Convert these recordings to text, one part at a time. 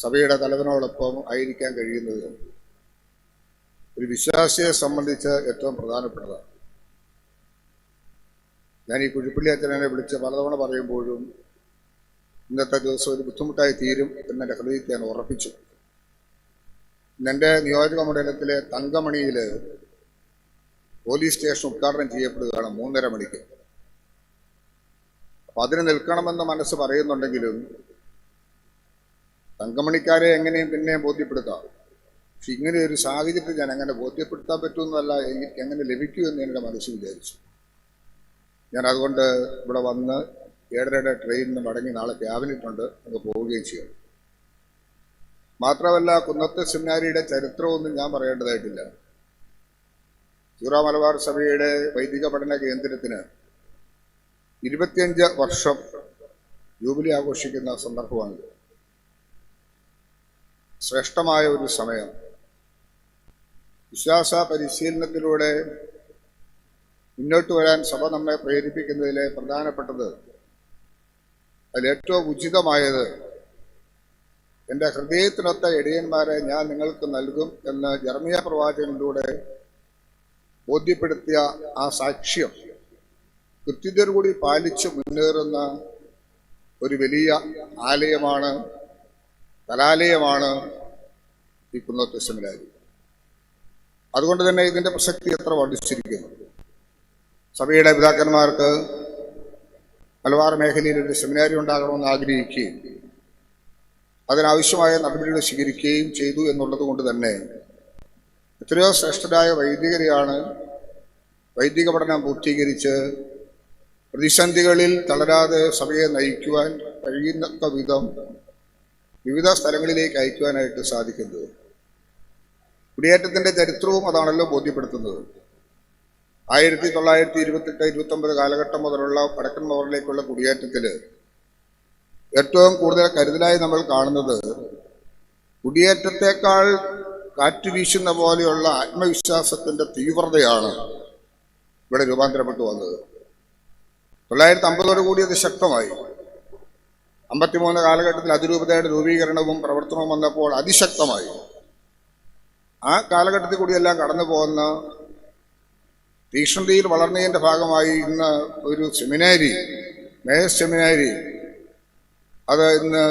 സഭയുടെ തലവനോടൊപ്പം ആയിരിക്കാൻ കഴിയുന്നത് ഒരു വിശ്വാസിയെ സംബന്ധിച്ച് ഏറ്റവും പ്രധാനപ്പെട്ടതാണ്. ഞാൻ ഈ കുഴിപ്പള്ളി അച്ഛനെ വിളിച്ച് പലതവണ പറയുമ്പോഴും ഇന്നത്തെ ദിവസം ഒരു ബുദ്ധിമുട്ടായി തീരും എന്നെ ഹൃദയത്തെ ഞാൻ ഉറപ്പിച്ചു. എൻ്റെ നിയോജക മണ്ഡലത്തിലെ തങ്കമണിയിൽ പോലീസ് സ്റ്റേഷൻ ഉദ്ഘാടനം ചെയ്യപ്പെടുകയാണ് 3:30 മണിക്ക്. അപ്പം അതിന് നിൽക്കണമെന്ന് മനസ്സ് പറയുന്നുണ്ടെങ്കിലും തങ്കമണിക്കാരെ എങ്ങനെയും പിന്നെയും ബോധ്യപ്പെടുത്താം. പക്ഷെ ഇങ്ങനെ ഒരു സാഹചര്യത്തിൽ ഞാൻ എങ്ങനെ ബോധ്യപ്പെടുത്താൻ പറ്റുമെന്നല്ല, എനിക്ക് എങ്ങനെ ലഭിക്കൂ എന്ന് എൻ്റെ മനസ്സ് വിചാരിച്ചു. ഞാൻ അതുകൊണ്ട് ഇവിടെ വന്ന് 7:30 ട്രെയിനിന് മടങ്ങി നാളെ ക്യാബിനറ്റുണ്ട്, അങ്ങ് പോവുകയും ചെയ്യണം. മാത്രമല്ല, കുന്നത്ത് സെമിനാരിയുടെ ചരിത്രമൊന്നും ഞാൻ പറയേണ്ടതായിട്ടില്ല. സീറോ മലബാർ സഭയുടെ വൈദിക പഠന കേന്ദ്രത്തിന് 25 വർഷം ജൂബിലി ആഘോഷിക്കുന്ന സന്ദർഭമാണിത്. ശ്രേഷ്ഠമായ ഒരു സമയം. വിശ്വാസ പരിശീലനത്തിലൂടെ മുന്നോട്ട് വരാൻ സഭ നമ്മെ പ്രേരിപ്പിക്കുന്നതിലെ പ്രധാനപ്പെട്ടത്, അതിലേറ്റവും ഉചിതമായത്, എൻ്റെ ഹൃദയത്തിനൊത്ത ഇടയന്മാരെ ഞാൻ നിങ്ങൾക്ക് നൽകും എന്ന് ജെറമ്യ പ്രവാചകനിലൂടെ ബോധ്യപ്പെടുത്തിയ ആ സാക്ഷ്യം കൃത്യതയോടുകൂടി പാലിച്ച് മുന്നേറുന്ന ഒരു വലിയ ആലയമാണ്, കലാലയമാണ് ഈ കുന്നത്ത് സെമിനാരി. അതുകൊണ്ട് തന്നെ ഇതിൻ്റെ പ്രസക്തി എത്ര വർദ്ധിച്ചിരിക്കുന്നു. സഭയുടെ പിതാക്കന്മാർക്ക് മലബാർ മേഖലയിൽ ഒരു സെമിനാരി ഉണ്ടാകണമെന്ന് ആഗ്രഹിക്കുകയും അതിനാവശ്യമായ നടപടികൾ സ്വീകരിക്കുകയും ചെയ്തു എന്നുള്ളത് കൊണ്ട് തന്നെ എത്രയോ ശ്രേഷ്ഠരായ വൈദികരെയാണ് വൈദിക പഠനം പൂർത്തീകരിച്ച് പ്രതിസന്ധികളിൽ തളരാതെ സഭയെ നയിക്കുവാൻ കഴിയുന്ന വിധം വിവിധ സ്ഥലങ്ങളിലേക്ക് അയക്കുവാനായിട്ട് സാധിക്കുന്നത്. കുടിയേറ്റത്തിൻ്റെ ചരിത്രവും അതാണല്ലോ ബോധ്യപ്പെടുത്തുന്നത്. 1928-29 കാലഘട്ടം മുതലുള്ള വടക്കൻ മോറിലേക്കുള്ള കുടിയേറ്റത്തിൽ ഏറ്റവും കൂടുതൽ കരുതലായി നമ്മൾ കാണുന്നത് കുടിയേറ്റത്തെക്കാൾ കാറ്റ് വീശുന്ന പോലെയുള്ള ആത്മവിശ്വാസത്തിൻ്റെ തീവ്രതയാണ് ഇവിടെ രൂപാന്തരപ്പെട്ടു വന്നത്. 1950 കൂടി അത് ശക്തമായി. 53 കാലഘട്ടത്തിൽ അതിരൂപതയുടെ രൂപീകരണവും പ്രവർത്തനവും വന്നപ്പോൾ അതിശക്തമായി. ആ കാലഘട്ടത്തിൽ കൂടിയെല്ലാം കടന്നു പോകുന്ന തീക്ഷ്ണതയിൽ വളർന്നതിൻ്റെ ഭാഗമായി ഇന്ന് ഒരു സെമിനാരി, മേയർ സെമിനാരി, അത് ഇന്ന്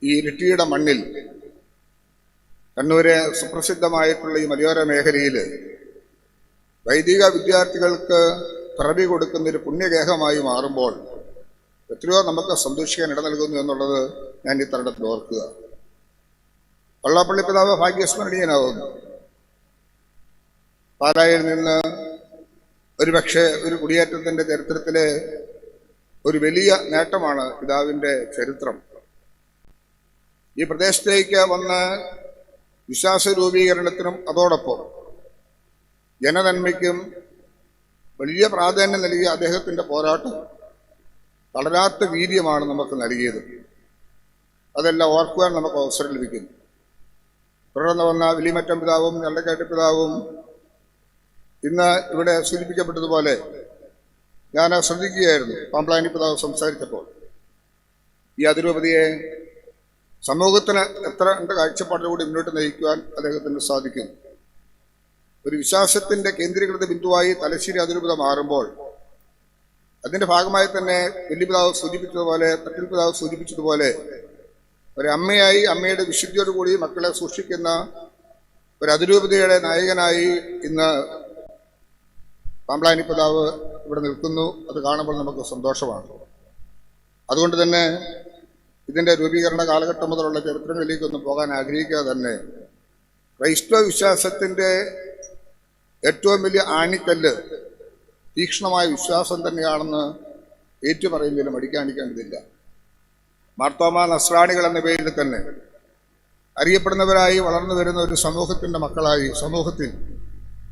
ഈ ഇരിട്ടിയുടെ മണ്ണിൽ കണ്ണൂരെ സുപ്രസിദ്ധമായിട്ടുള്ള ഈ മലയോര മേഖലയിൽ വൈദിക വിദ്യാർത്ഥികൾക്ക് പിറവി കൊടുക്കുന്നൊരു പുണ്യഗേഹമായി മാറുമ്പോൾ എത്രയോ നമുക്ക് സന്തോഷിക്കാൻ ഇട നൽകുന്നു എന്നുള്ളത് ഞാൻ ഈ തരുണത്തിൽ ഓർക്കുക. വള്ളാപ്പള്ളി പിതാവ് ഭാഗ്യസ്മരണീയനാവുന്നു. പാലായിൽ നിന്ന് ഒരുപക്ഷെ ഒരു കുടിയേറ്റത്തിൻ്റെ ചരിത്രത്തിലെ ഒരു വലിയ നേട്ടമാണ് പിതാവിൻ്റെ ചരിത്രം. ഈ പ്രദേശത്തേക്ക് വന്ന് വിശ്വാസ രൂപീകരണത്തിനും അതോടൊപ്പം ജനനന്മയ്ക്കും വലിയ പ്രാധാന്യം നൽകിയ അദ്ദേഹത്തിൻ്റെ പോരാട്ടം തളരാത്ത വീര്യമാണ് നമുക്ക് നൽകിയത്. അതെല്ലാം ഓർക്കുവാൻ നമുക്ക് അവസരം ലഭിക്കുന്നു. തുടർന്ന് വന്ന വലിയമറ്റം പിതാവും ഞണ്ടക്കാട്ട് പിതാവും ഇന്ന് ഇവിടെ സൂചിപ്പിക്കപ്പെട്ടതുപോലെ ഞാൻ ശ്രദ്ധിക്കുകയായിരുന്നു പാമ്പ്ലാനി പിതാവ് സംസാരിച്ചപ്പോൾ. ഈ അതിരൂപതയെ സമൂഹത്തിന് എത്ര കാഴ്ചപ്പാടിലൂടെ മുന്നോട്ട് നയിക്കുവാൻ അദ്ദേഹത്തിന് സാധിക്കുന്നു. ഒരു വിശ്വാസത്തിൻ്റെ കേന്ദ്രീകൃത ബിന്ദുവായി തലശ്ശേരി അതിരൂപത മാറുമ്പോൾ അതിൻ്റെ ഭാഗമായി തന്നെ വലിയ പിതാവ് സൂചിപ്പിച്ചതുപോലെ, തട്ടിൽ പിതാവ് സൂചിപ്പിച്ചതുപോലെ, ഒരു അമ്മയായി അമ്മയുടെ വിശുദ്ധിയോടുകൂടി മക്കളെ സൂക്ഷിക്കുന്ന ഒരു അതിരൂപതയുടെ നായകനായി ഇന്ന് പാമ്പ്ലാനി പിതാവ് ഇവിടെ നിൽക്കുന്നു. അത് കാണുമ്പോൾ നമുക്ക് സന്തോഷമാണ്. അതുകൊണ്ട് തന്നെ ഇതിൻ്റെ രൂപീകരണ കാലഘട്ടം മുതലുള്ള ചരിത്രങ്ങളിലേക്കൊന്നും പോകാൻ ആഗ്രഹിക്കാതെ തന്നെ ക്രൈസ്തവ വിശ്വാസത്തിൻ്റെ ഏറ്റവും വലിയ ആണിക്കല്ല് തീക്ഷ്ണമായ വിശ്വാസം തന്നെയാണെന്ന് ഏറ്റുപറയുന്നതിലും മടിക്കാണ്ടിക്കേണ്ടതില്ല. മാർത്തോമാ നസ്രാണികൾ എന്ന പേരിൽ തന്നെ അറിയപ്പെടുന്നവരായി വളർന്നു വരുന്ന ഒരു സമൂഹത്തിൻ്റെ മക്കളായി സമൂഹത്തിൽ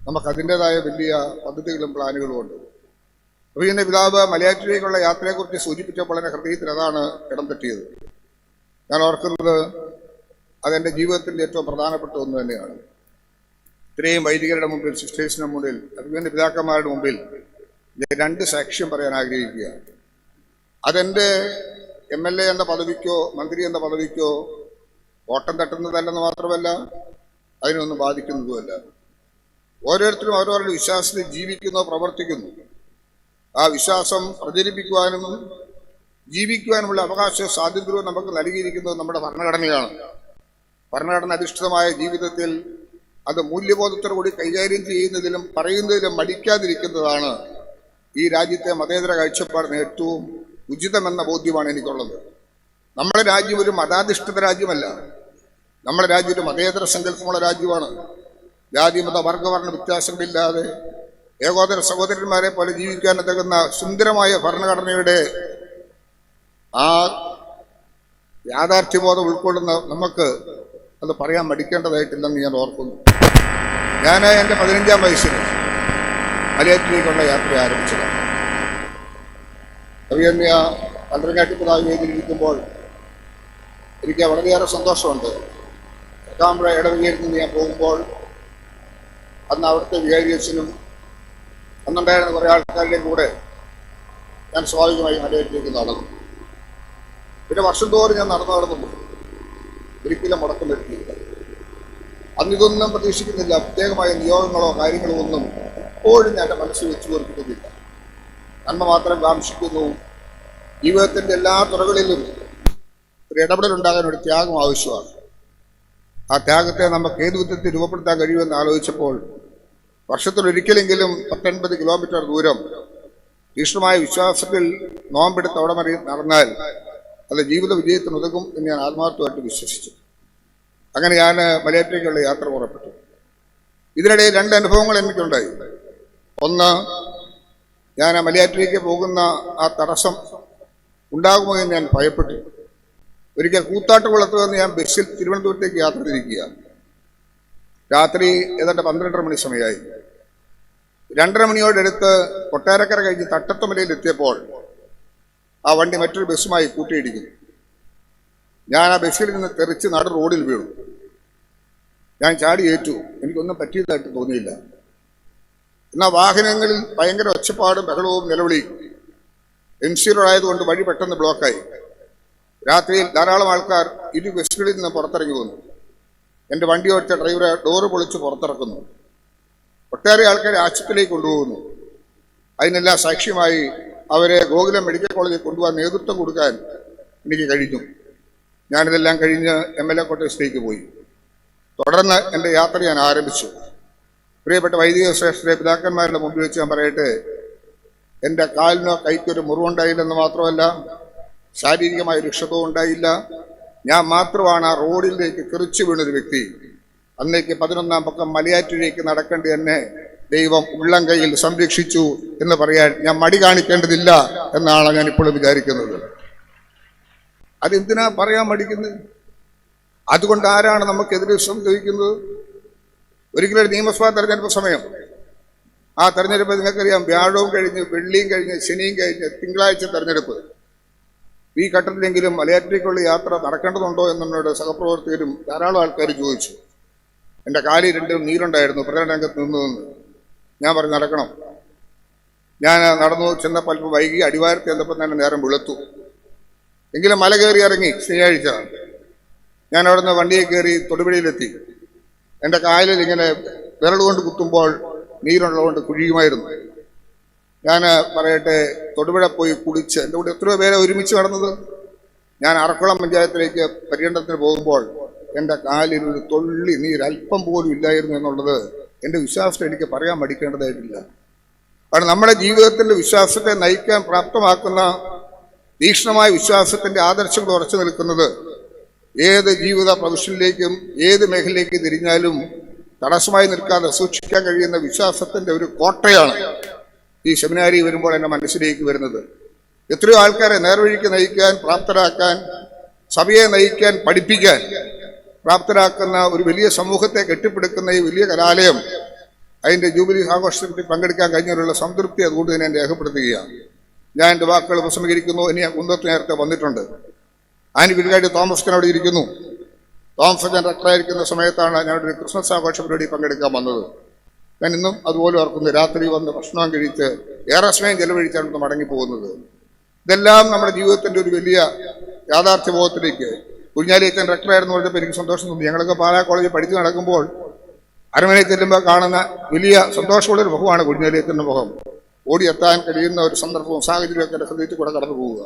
നമുക്കതിൻ്റെതായ വലിയ പദ്ധതികളും പ്ലാനുകളും ഉണ്ട്. അപ്പോൾ ഇതിൻ്റെ പിതാവ് മലയാറ്റിലേക്കുള്ള യാത്രയെക്കുറിച്ച് സൂചിപ്പിച്ചപ്പോൾ എൻ്റെ ഹൃദയത്തിൽ അതാണ് ഇടം തട്ടിയത്. ഞാൻ ഓർക്കുന്നത് അതെൻ്റെ ജീവിതത്തിൻ്റെ ഏറ്റവും പ്രധാനപ്പെട്ട ഒന്ന് തന്നെയാണ്. ഇത്രയും വൈദികരുടെ മുമ്പിൽ, സിസ്റ്റേഴ്സിന് മുമ്പിൽ, അഭിമന്യ പിതാക്കന്മാരുടെ മുമ്പിൽ രണ്ട് സാക്ഷ്യം പറയാൻ ആഗ്രഹിക്കുക. അതെൻ്റെ MLA എന്ന പദവിക്കോ മന്ത്രി എന്ന പദവിക്കോ ഓട്ടം തട്ടുന്നതല്ലെന്ന് മാത്രമല്ല അതിനൊന്നും ബാധിക്കുന്നതുമല്ല. ഓരോരുത്തരും അവരവരുടെ വിശ്വാസത്തിൽ ജീവിക്കുന്നു, പ്രവർത്തിക്കുന്നു. ആ വിശ്വാസം പ്രചരിപ്പിക്കുവാനും ജീവിക്കുവാനുമുള്ള അവകാശ സ്വാതന്ത്ര്യവും നമുക്ക് നൽകിയിരിക്കുന്നത് നമ്മുടെ ഭരണഘടനയാണ്. ഭരണഘടന അധിഷ്ഠിതമായ ജീവിതത്തിൽ അത് മൂല്യബോധത്തോടുകൂടി കൈകാര്യം ചെയ്യുന്നതിലും പറയുന്നതിലും മടിക്കാതിരിക്കുന്നതാണ് ഈ രാജ്യത്തെ മതേതര കാഴ്ചപ്പാടിന് ഏറ്റവും ഉചിതമെന്ന ബോധ്യമാണ് എനിക്കുള്ളത്. നമ്മുടെ രാജ്യം ഒരു മതാധിഷ്ഠിത രാജ്യമല്ല. നമ്മുടെ രാജ്യം ഒരു മതേതര സങ്കല്പമുള്ള രാജ്യമാണ്. ജാതി മത വർഗവർണ്ണ വ്യത്യാസങ്ങളില്ലാതെ ഏകോദര സഹോദരന്മാരെ പോലെ ജീവിക്കാൻ തകുന്ന സുന്ദരമായ ഭരണഘടനയുടെ ആ യാഥാർത്ഥ്യബോധം ഉൾക്കൊള്ളുന്ന നമുക്ക് അത് പറയാൻ മടിക്കേണ്ടതായിട്ടില്ലെന്ന് ഞാൻ ഓർക്കുന്നു. ഞാൻ എൻ്റെ 15-ാം വയസ്സിൽ മലയാറ്റിലേക്കുള്ള യാത്ര ആരംഭിച്ചതാണ്. അഭിയന്യ പന്ത്രങ്ങാട്ടിപ്പിതാവ് വേദിയിലിരിക്കുമ്പോൾ എനിക്ക് വളരെയേറെ സന്തോഷമുണ്ട്. ചക്കാമ്പുഴ ഇടവകയിൽ നിന്ന് ഞാൻ പോകുമ്പോൾ അന്ന് അവിടുത്തെ വികാരിയച്ഛനും അന്നുണ്ടായിരുന്ന കുറേ ആൾക്കാരുടെയും കൂടെ ഞാൻ സ്വാഭാവികമായി മലയാറ്റിലേക്ക് നടന്നു. പിന്നെ വർഷം തോറും ഞാൻ നടന്നു ഒരിക്കലും മുടക്കം വരുത്തിയില്ല. അന്നിതൊന്നും പ്രതീക്ഷിക്കുന്നില്ല. പ്രത്യേകമായ നിയോഗങ്ങളോ കാര്യങ്ങളോ ഒന്നും എപ്പോഴും ഞാൻ എൻ്റെ മനസ്സിൽ വെച്ചു തീർക്കുന്നില്ല. നന്മ മാത്രം കാംക്ഷിക്കുന്നു. ജീവിതത്തിൻ്റെ എല്ലാ തുറകളിലും ഒരു ഇടപെടലുണ്ടാകാൻ ഒരു ത്യാഗം ആവശ്യമാണ്. ആ ത്യാഗത്തെ നമുക്ക് ഏത് വിധത്തിൽ രൂപപ്പെടുത്താൻ കഴിയുമെന്ന് ആലോചിച്ചപ്പോൾ വർഷത്തിലൊരിക്കലെങ്കിലും 10-80 കിലോമീറ്റർ ദൂരം തീക്ഷ്ണമായ വിശ്വാസത്തിൽ നോമ്പെടുത്ത് അവിടെ നടന്നാൽ അത് ജീവിത വിജയത്തിന് ഉതകും എന്ന് ഞാൻ ആത്മാർത്ഥമായിട്ട് വിശ്വസിച്ചു. അങ്ങനെ ഞാൻ മലയാറ്റിലേക്കുള്ള യാത്ര പുറപ്പെട്ടു. ഇതിനിടയിൽ 2 അനുഭവങ്ങൾ എനിക്കുണ്ടായി. ഒന്ന്, ഞാൻ മലയാറ്റിലേക്ക് പോകുന്ന ആ തടസ്സം ഉണ്ടാകുമോ എന്ന് ഞാൻ ഭയപ്പെട്ടു. ഒരിക്കൽ കൂത്താട്ടുകുളത്ത് നിന്ന് ഞാൻ ബസ്സിൽ തിരുവനന്തപുരത്തേക്ക് യാത്ര തിരിക്കുക. രാത്രി ഏതാണ്ട് 12:30 മണി സമയമായി. 2:30 മണിയോടടുത്ത് കൊട്ടാരക്കര കഴിഞ്ഞ് തട്ടത്തുമലയിൽ എത്തിയപ്പോൾ ആ വണ്ടി മറ്റൊരു ബസ്സുമായി കൂട്ടിയിടിക്കുന്നു. ഞാൻ ആ ബസ്സിൽ നിന്ന് തെറിച്ച് നടു റോഡിൽ വീണു. ഞാൻ ചാടി ഏറ്റു. എനിക്കൊന്നും പറ്റിയതായിട്ട് തോന്നിയില്ല. എന്നാൽ വാഹനങ്ങളിൽ ഭയങ്കര ഒച്ചപ്പാടും ബഹളവും നിലവിളിയും. MC റോഡായതുകൊണ്ട് വഴി പെട്ടെന്ന് ബ്ലോക്കായി. രാത്രിയിൽ ധാരാളം ആൾക്കാർ ഇരു ബസ്സുകളിൽ നിന്ന് പുറത്തിറങ്ങി വന്നു. എൻ്റെ വണ്ടി ഓടിച്ച ഡ്രൈവറെ ഡോറ് പൊളിച്ച് പുറത്തിറക്കുന്നു. ഒട്ടേറെ ആൾക്കാരെ ആശുപത്രിയിലേക്ക് കൊണ്ടുപോകുന്നു. അതിനെല്ലാം സാക്ഷ്യമായി അവരെ ഗോകുലം മെഡിക്കൽ കോളേജിൽ കൊണ്ടുപോകാൻ നേതൃത്വം കൊടുക്കാൻ എനിക്ക് കഴിഞ്ഞു. ഞാനിതെല്ലാം കഴിഞ്ഞ് MLA കോട്ടേഴ്സിലേക്ക് പോയി. തുടർന്ന് എൻ്റെ യാത്ര ഞാൻ ആരംഭിച്ചു. പ്രിയപ്പെട്ട വൈദിക ശ്രേഷ്ഠരെ, പിതാക്കന്മാരുടെ മുമ്പിൽ വെച്ച് ഞാൻ പറയട്ടെ, എൻ്റെ കാലിനോ കൈക്കൊരു മുറിവുണ്ടായില്ലെന്ന് മാത്രമല്ല, ശാരീരികമായ ഒരു ക്ഷതവും ഉണ്ടായില്ല. ഞാൻ മാത്രമാണ് ആ റോഡിലേക്ക് തെറിച്ചു വീണൊരു വ്യക്തി. അന്നേക്ക് 11-ാം പക്കം മലയാറ്റിലേക്ക് നടക്കേണ്ടി എന്നെ ദൈവം ഉള്ളം കൈയിൽ സംരക്ഷിച്ചു എന്ന് പറയാൻ ഞാൻ മടി കാണിക്കേണ്ടതില്ല എന്നാണ് ഞാൻ ഇപ്പോഴും വിചാരിക്കുന്നത്. അതെന്തിനാ പറയാൻ മടിക്കുന്നത്? അതുകൊണ്ട് ആരാണ് നമുക്കെതിരെ സംഭവിക്കുന്നത്? ഒരിക്കലും നിയമസഭാ തെരഞ്ഞെടുപ്പ് സമയം, ആ തെരഞ്ഞെടുപ്പ് നിങ്ങൾക്കറിയാം, വ്യാഴവും കഴിഞ്ഞ് വെള്ളിയും കഴിഞ്ഞ് ശനിയും കഴിഞ്ഞ് തിങ്കളാഴ്ച തെരഞ്ഞെടുപ്പ്. ഈ ഘട്ടത്തിലെങ്കിലും മലയാറ്റിലേക്കുള്ള യാത്ര നടക്കേണ്ടതുണ്ടോ എന്നോട് സഹപ്രവർത്തകരും ധാരാളം ആൾക്കാർ ചോദിച്ചു. എൻ്റെ കാലിൽ 2 നീരുണ്ടായിരുന്നു പ്രചരണ രംഗത്ത് നിന്ന്. ഞാൻ പറഞ്ഞു നടക്കണം. ഞാൻ നടന്നു ചെന്നപ്പോൾ അല്പം വൈകി. അടിവാരത്ത് ചെന്നപ്പോൾ തന്നെ നേരം വെളുത്തു. എങ്കിലും മല കയറി ഇറങ്ങി. ശനിയാഴ്ച ഞാൻ അവിടെ നിന്ന് വണ്ടിയെ കയറി തൊടുപുഴയിലെത്തി. എൻ്റെ കാലിൽ ഇങ്ങനെ വിരലുകൊണ്ട് കുത്തുമ്പോൾ നീരുള്ളതുകൊണ്ട് കുഴിയുമായിരുന്നു. ഞാൻ പറയട്ടെ, തൊടുപുഴ പോയി കുളിച്ച് എൻ്റെ കൂടെ എത്രയോ പേരെ ഒരുമിച്ച് നടന്നത്. ഞാൻ അറക്കുളം പഞ്ചായത്തിലേക്ക് പര്യടനത്തിന് പോകുമ്പോൾ എൻ്റെ കാലിൽ ഒരു തുള്ളി നീര് അല്പം പോലും ഇല്ലായിരുന്നു എന്നുള്ളത് എൻ്റെ വിശ്വാസത്തെ എനിക്ക് പറയാൻ മടിക്കേണ്ടതായിട്ടില്ല. കാരണം നമ്മുടെ ജീവിതത്തിൻ്റെ വിശ്വാസത്തെ നയിക്കാൻ പ്രാപ്തമാക്കുന്ന തീക്ഷ്ണമായ വിശ്വാസത്തിൻ്റെ ആദർശങ്ങൾ ഉറച്ചു നിൽക്കുന്നത് ഏത് ജീവിത പ്രൊഫഷനിലേക്കും ഏത് മേഖലയിലേക്ക് തിരിഞ്ഞാലും തടസ്സമായി നിൽക്കാതെ സൂക്ഷിക്കാൻ കഴിയുന്ന വിശ്വാസത്തിൻ്റെ ഒരു കോട്ടയാണ് ഈ സെമിനാരി വരുമ്പോൾ എൻ്റെ മനസ്സിലേക്ക് വരുന്നത്. എത്രയോ ആൾക്കാരെ നേർവഴിക്ക് നയിക്കാൻ, പ്രാപ്തരാക്കാൻ, സഭയെ നയിക്കാൻ, പഠിപ്പിക്കാൻ പ്രാപ്തരാക്കുന്ന ഒരു വലിയ സമൂഹത്തെ കെട്ടിപ്പടുക്കുന്ന ഈ വലിയ കലാലയം, അതിൻ്റെ ജൂബിലി ആഘോഷത്തിൽ പങ്കെടുക്കാൻ കഴിഞ്ഞതിലുള്ള സംതൃപ്തി അതുകൊണ്ട് തന്നെ ഞാൻ രേഖപ്പെടുത്തുകയാണ്. ഞാൻ എൻ്റെ വാക്കുകൾ ഉപസംഹരിക്കുന്നു. ഇനി ഞാൻ കുന്നത്ത് നേരത്തെ വന്നിട്ടുണ്ട്. ആനുകൂല്യമായിട്ട് തോമസ് അവിടെ ഇരിക്കുന്നു. തോമസ് ഞാൻ ഡയറക്ടറായിരിക്കുന്ന സമയത്താണ് ഞാനൊരു ക്രിസ്മസ് ആഘോഷ പരിപാടി പങ്കെടുക്കാൻ വന്നത്. ഞാൻ ഇന്നും അതുപോലെ ഓർക്കുന്നു. രാത്രി വന്ന് ഭക്ഷണം കഴിച്ച് ഏറെ സമയം ചെലവഴിച്ചാണ് മടങ്ങിപ്പോകുന്നത്. ഇതെല്ലാം നമ്മുടെ ജീവിതത്തിൻ്റെ ഒരു വലിയ യാഥാർത്ഥ്യബോധത്തിലേക്ക് കുഞ്ഞാലിയച്ചൻ റെക്ടറായിരുന്നു പറഞ്ഞപ്പോൾ എനിക്ക് സന്തോഷം തോന്നി. ഞങ്ങളൊക്കെ പാലാ കോളേജിൽ പഠിച്ചു നടക്കുമ്പോൾ അരമനയിൽ ചെല്ലുമ്പോൾ കാണുന്ന വലിയ സന്തോഷമുള്ളൊരു മുഖമാണ് കുഞ്ഞാലിയച്ചൻ്റെ മുഖം. ഓടിയെത്താൻ കഴിയുന്ന ഒരു സന്ദർഭവും സാഹചര്യമൊക്കെ എൻ്റെ ഹൃദയത്തിൽ കൂടെ കടന്നു പോവുക.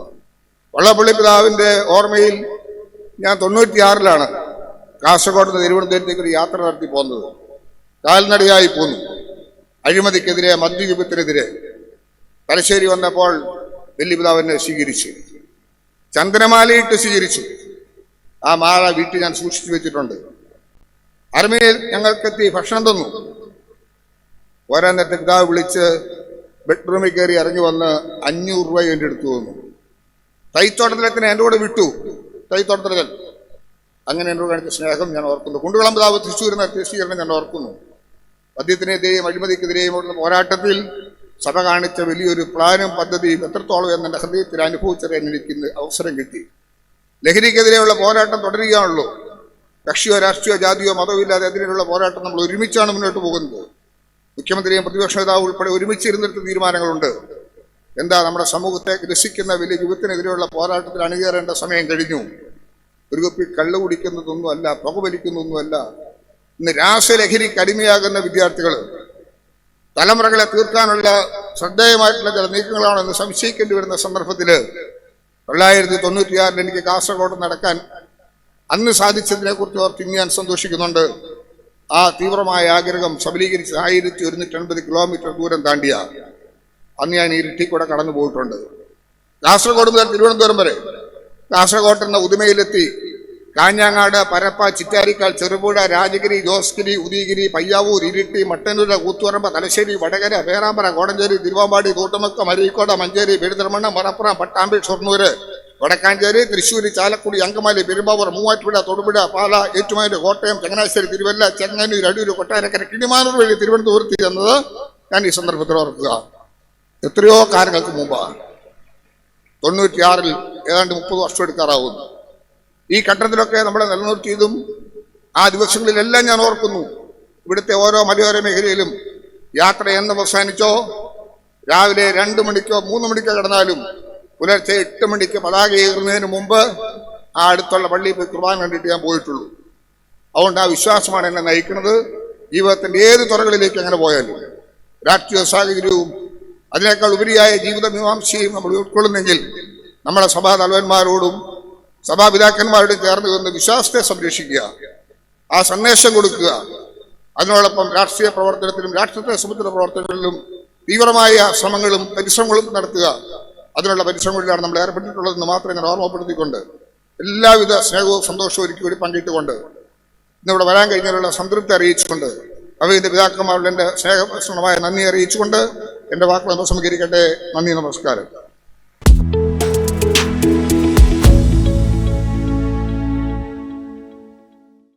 വള്ളപ്പള്ളി പിതാവിൻ്റെ ഓർമ്മയിൽ ഞാൻ 96-ലാണ് കാസർഗോഡ് നിന്ന് തിരുവനന്തപുരത്തേക്ക് ഒരു യാത്ര നടത്തി പോകുന്നത്. കാൽനടയായി പോന്നു. അഴിമതിക്കെതിരെ, മദ്യവിപത്തിനെതിരെ. തലശ്ശേരി വന്നപ്പോൾ വല്യപിതാവിനെ സ്വീകരിച്ചു, ചന്ദനമാലയിട്ട് സ്വീകരിച്ചു. ആ മാല വീട്ടിൽ ഞാൻ സൂക്ഷിച്ചു വെച്ചിട്ടുണ്ട്. അരമനയിൽ ഞങ്ങൾക്കെത്തി ഭക്ഷണം തന്നു. ഓരോ നേരത്തെ പിതാവ് വിളിച്ച് ബെഡ്റൂമിൽ കയറി ഇറങ്ങി വന്ന് 500 രൂപ എൻ്റെ അടുത്ത് തന്നു. തൈത്തോട്ടത്തിലത്തിന് എൻ്റെ കൂടെ വിട്ടു. തൈത്തോട്ടത്തിൽ അങ്ങനെ എന്നോട് കാണിച്ച സ്നേഹം ഞാൻ ഓർക്കുന്നു. കുണ്ടുകുളം പിതാവ് തൃശ്ശൂർ നടത്തിയ സ്വീകരണം ഞാൻ ഓർക്കുന്നു. മദ്യത്തിനെതിരെയും അഴിമതിക്കെതിരെയുമുള്ള പോരാട്ടത്തിൽ സഭ കാണിച്ച വലിയൊരു പ്ലാനും പദ്ധതിയും എത്രത്തോളം എന്നെ ഹൃദയത്തിൽ അനുഭവിച്ചറിയാൻ എനിക്ക് അവസരം കിട്ടി. ലഹരിക്കെതിരെയുള്ള പോരാട്ടം തുടരുകയാണല്ലോ. കക്ഷിയോ രാഷ്ട്രീയോ ജാതിയോ മതമോ ഇല്ലാതെ അതിനുള്ള പോരാട്ടം നമ്മൾ ഒരുമിച്ചാണ് മുന്നോട്ട് പോകുന്നത്. മുഖ്യമന്ത്രിയും പ്രതിപക്ഷ നേതാവും ഉൾപ്പെടെ ഒരുമിച്ചിരുന്നെടുത്ത തീരുമാനങ്ങളുണ്ട്. എന്താ, നമ്മുടെ സമൂഹത്തെ ഗ്രസിക്കുന്ന വലിയ വിപത്തിനെതിരെയുള്ള പോരാട്ടത്തിൽ അണികേറേണ്ട സമയം കഴിഞ്ഞു. ഒരു കുപ്പി കള്ളു കുടിക്കുന്നതൊന്നുമല്ല, പുക വലിക്കുന്നതൊന്നുമല്ല. ഇന്ന് രാസലഹരിക്ക് അടിമയാകുന്ന വിദ്യാർത്ഥികൾ തലമുറകളെ തീർക്കാനുള്ള ശ്രദ്ധേയമായിട്ടുള്ള ചില നീക്കങ്ങളാണെന്ന് സംശയിക്കേണ്ടി വരുന്ന സന്ദർഭത്തിൽ 1996 എനിക്ക് കാസർഗോഡ് നടക്കാൻ അന്ന് സാധിച്ചതിനെ കുറിച്ച് ഓർത്ത് ഇന്ന് ഞാൻ സന്തോഷിക്കുന്നുണ്ട്. ആ തീവ്രമായ ആഗ്രഹം സബലീകരിച്ച് 1180 കിലോമീറ്റർ ദൂരം താണ്ടിയ അന്ന് ഞാൻ ഇരുട്ടി കൂടെ കടന്നു പോയിട്ടുണ്ട്. കാസർഗോഡ് മുതൽ തിരുവനന്തപുരം വരെ. കാസർഗോഡ് എന്ന ഉദുമയിലെത്തി കാഞ്ഞങ്ങാട്, പരപ്പ, ചിറ്റാരിക്കാൽ, ചെറുപുഴ, രാജഗിരി, ജോസ്ഗിരി, ഉദയഗിരി, പയ്യാവൂർ, ഇരിട്ടി, മട്ടന്നൂര്, കൂത്തുപറമ്പ്, തലശ്ശേരി, വടകര, പേരാമ്പ്ര, കോടഞ്ചേരി, തിരുവാമ്പാടി, തോട്ടുമുക്കം, അരീക്കോട്, മഞ്ചേരി, പെരുന്തൽമണ്ണ, മലപ്പുറം, പട്ടാമ്പി, ഷൊർണൂര്, വടക്കാഞ്ചേരി, തൃശ്ശൂർ, ചാലക്കുടി, അങ്കമാലി, പെരുമ്പാവൂർ, മൂവാറ്റുപുഴ, തൊടുപുഴ, പാല, ഏറ്റുമാനൂർ, കോട്ടയം, ചങ്ങനാശ്ശേരി, തിരുവല്ല, ചെങ്ങന്നൂർ, അടൂർ, കൊട്ടാരക്കര, കിളിമാനൂർ വഴി തിരുവനന്തപുരത്ത് എന്നത് ഞാൻ ഈ സന്ദർഭത്തിൽ ഓർക്കുക. എത്രയോ കാലങ്ങൾക്ക് മുമ്പാണ്. 96-ൽ ഏതാണ്ട് 30 വർഷം എടുക്കാറാവുന്നു. ഈ ഘട്ടത്തിലൊക്കെ നമ്മളെ നിലനിർത്തിയതും ആ ദിവസങ്ങളിലെല്ലാം ഞാൻ ഓർക്കുന്നു. ഇവിടുത്തെ ഓരോ മലയോര മേഖലയിലും യാത്ര എന്ന് അവസാനിച്ചോ രാവിലെ 2 മണിക്കോ 3 മണിക്കോ കിടന്നാലും പുലർച്ചെ 8 മണിക്ക് പതാക ഏറുന്നതിന് മുമ്പ് ആ അടുത്തുള്ള പള്ളിയിൽ പോയി കുർബാന കണ്ടിട്ട് ഞാൻ പോയിട്ടുള്ളൂ. അതുകൊണ്ട് ആ വിശ്വാസമാണ് എന്നെ നയിക്കുന്നത്. ജീവിതത്തിൻ്റെ ഏത് തുറകളിലേക്ക് അങ്ങനെ പോയാലും രാഷ്ട്രീയ സാഹചര്യവും അതിനേക്കാൾ ഉപരിയായ ജീവിത മീമാംസയും നമ്മൾ ഉൾക്കൊള്ളുന്നെങ്കിൽ നമ്മുടെ സഭാ തലവന്മാരോടും സഭാപിതാക്കന്മാരോടും ചേർന്ന് നിന്ന് വിശ്വാസത്തെ സംരക്ഷിക്കുക, ആ സന്ദേശം കൊടുക്കുക. അതിനോടൊപ്പം രാഷ്ട്രീയ പ്രവർത്തനത്തിലും രാഷ്ട്രത്തെ സംബന്ധിച്ച പ്രവർത്തനങ്ങളിലും തീവ്രമായ ശ്രമങ്ങളും പരിശ്രമങ്ങളും നടത്തുക. അതിനുള്ള പരിശ്രമങ്ങളിലാണ് നമ്മൾ ഏർപ്പെട്ടിട്ടുള്ളതെന്ന് മാത്രം ഞാൻ ഓർമ്മപ്പെടുത്തിക്കൊണ്ട് എല്ലാവിധ സ്നേഹവും സന്തോഷവും ഒരിക്കൽ കൂടി പങ്കിട്ടുകൊണ്ട് ഇന്നിവിടെ വരാൻ കഴിഞ്ഞതിനുള്ള സംതൃപ്തി അറിയിച്ചുകൊണ്ട് അവയുടെ പിതാക്കന്മാരുടെ എൻ്റെ സ്നേഹപ്രസന്നമായ നന്ദി അറിയിച്ചുകൊണ്ട് എൻ്റെ വാക്കുകൾ ഉപസംഹരിക്കട്ടെ. നന്ദി, നമസ്കാരം.